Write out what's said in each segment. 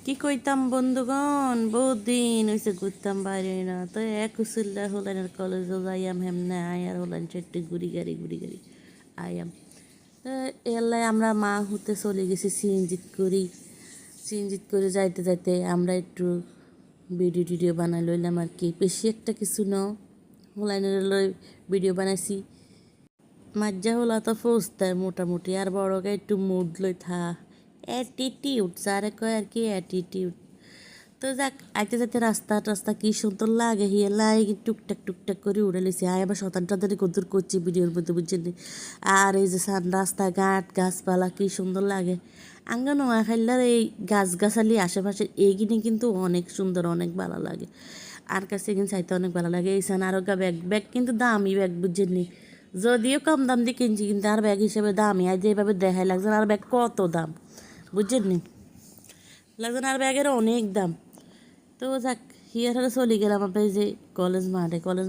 কি কইতাম বন্ধুগণ, বহুত দিন হয়েছে ঘুরতাম বাইরে না তো এক উসিল্লা হলেন কলেজে যাইয়াম হেমনে আয়ার হলেন চারটে গুড়ি গাড়ি আয়াম তো এলাই আমরা মা হতে চলে গেছি সিনজিত করে যাইতে যাইতে আমরা একটু ভিডিও টিডিও বানাই লইলাম আর কি, বেশি একটা কিছু ন হলাইনের লই ভিডিও বানাইছি। মজ্জা হলা তো ফৌজতায় মোটামুটি, আর বড়কে একটু মুড লই থা অ্যাটিটিউড যারে কয় আর কি অ্যাটিটিউড। তো যাক আইতে যাইতে রাস্তা টাস্তা কি সুন্দর লাগে, হিয়ে লাগে টুকটাক করে উড়ে লিছি। আয় আবার শতানটাদের কদ্দুর করছি ভিডিওর মধ্যে বুঝছেন। আর এই যে রাস্তাঘাট গাছপালা কি সুন্দর লাগে। আঙ্গা নোয়াখাইলার এই গাছগাছালি আশেপাশে এইগিনি কিন্তু অনেক সুন্দর, অনেক ভালো লাগে। আর কাছে কিন্তু চাইতে অনেক ভালো লাগে। এই সান আরো ব্যাগ ব্যাগ কিন্তু দামি ব্যাগ বুঝছেন, যদিও কম দাম দিয়ে কিনছি কিন্তু আর ব্যাগ হিসেবে দামি। আর যেভাবে দেখায় লাগছে আর ব্যাগ কত দাম বুঝছেন লাগছে, আর ব্যাগের অনেক দাম। তো যাক হিয়ার হলে চলে গেলাম আপনার যে কলেজ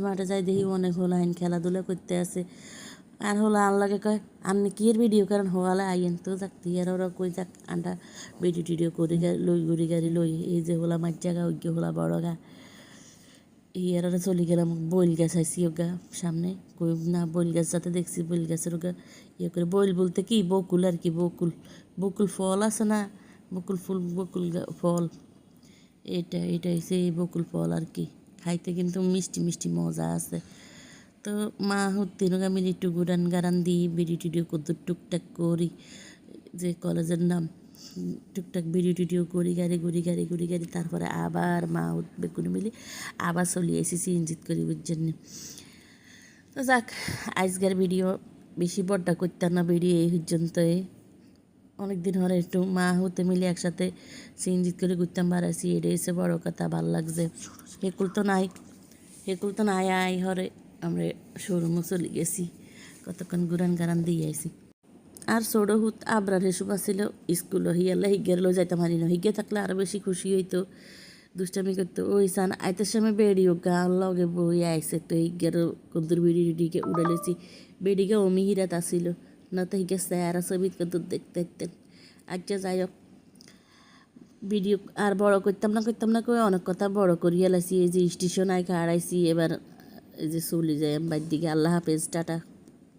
মাঠে যাই দেখি অনেক হোলাইন খেলাধুলা করতে আছে। আর হলো আল্লাহকে কয় আপনি কি এর ভিডিও করেন হওয়ালে আইয়েন। তো যাক হিয়ার ওরা কই যাক আন্ডা ভিডিও টিডিও করে লই গুড়ি গাড়ি লই এই যে হোলা মাছ জায়গা ওই হোলা বড় গা হিয়ার ওরা চলে গেলাম। বইল গাছ আইসি ওগা সামনে কই না, বইল গাছ যাতে দেখছি বইল গাছের ওগা ইয়ে করে। বইল বলতে কি বকুল আর কি, বকুল ফল আছে না, বকুল ফুল বকুল ফল, এটা হচ্ছে এই বকুল ফল আর কি। খাইতে কিন্তু মিষ্টি মিষ্টি মজা আছে। তো মা তিনগা মিলে একটু গুড়ান গারান দিই বিড়ি টিডিও কদ্দুর টুকটাক করি, যে কলেজের নাম টুকটাক বিড়ি টিডিও করি গুড়ি গাড়ি তারপরে আবার মা বেকুনি মিলি আবার চলে এসেছি সিনজিত করি বুঝছেন। তো যাক আজকের ভিডিও বেশি বড্ডা করতাম না, ভিডিও এই পর্যন্তই। অনেক দিন হরে একটু মা হতে মিলে একসাথে সিনজিত করে ঘুরতাম বাড়াইছি, এটা এসে বড় কথা, ভাল লাগছে। হেকুল তো নাই আই হরে আমরা শোরুমও চলে গেছি, কতক্ষণ গুরান গারান দিয়ে আইছি। আর ছোটো হুত আবরার হেসুপ আসছিল স্কুলও, হিয়াল্লা হিগের লো যাইতাম হারি না, হিগে থাকলে আরও বেশি খুশি হইতো, দুষ্টামি করতো। ওই সান আইতের সময় বেড়িও গান লগে বই আইসে, তো হিগের কদ্দুর বিড়িকে উড়ালেছি। বেড়িকে অমি হিরাত আসিল না, তো হিগে স্যারা ছবি কদ্দুর দেখতে। আচ্ছা যাই হোক ভিডিও আর বড় করতাম না করে অনেক কথা বড় করিয়া লাইছি। এই যে স্টেশন আইকা হারাইছি, এবার এই যে চলে যাই আমার দিকে। আল্লাহ হাফেজ, টাটা।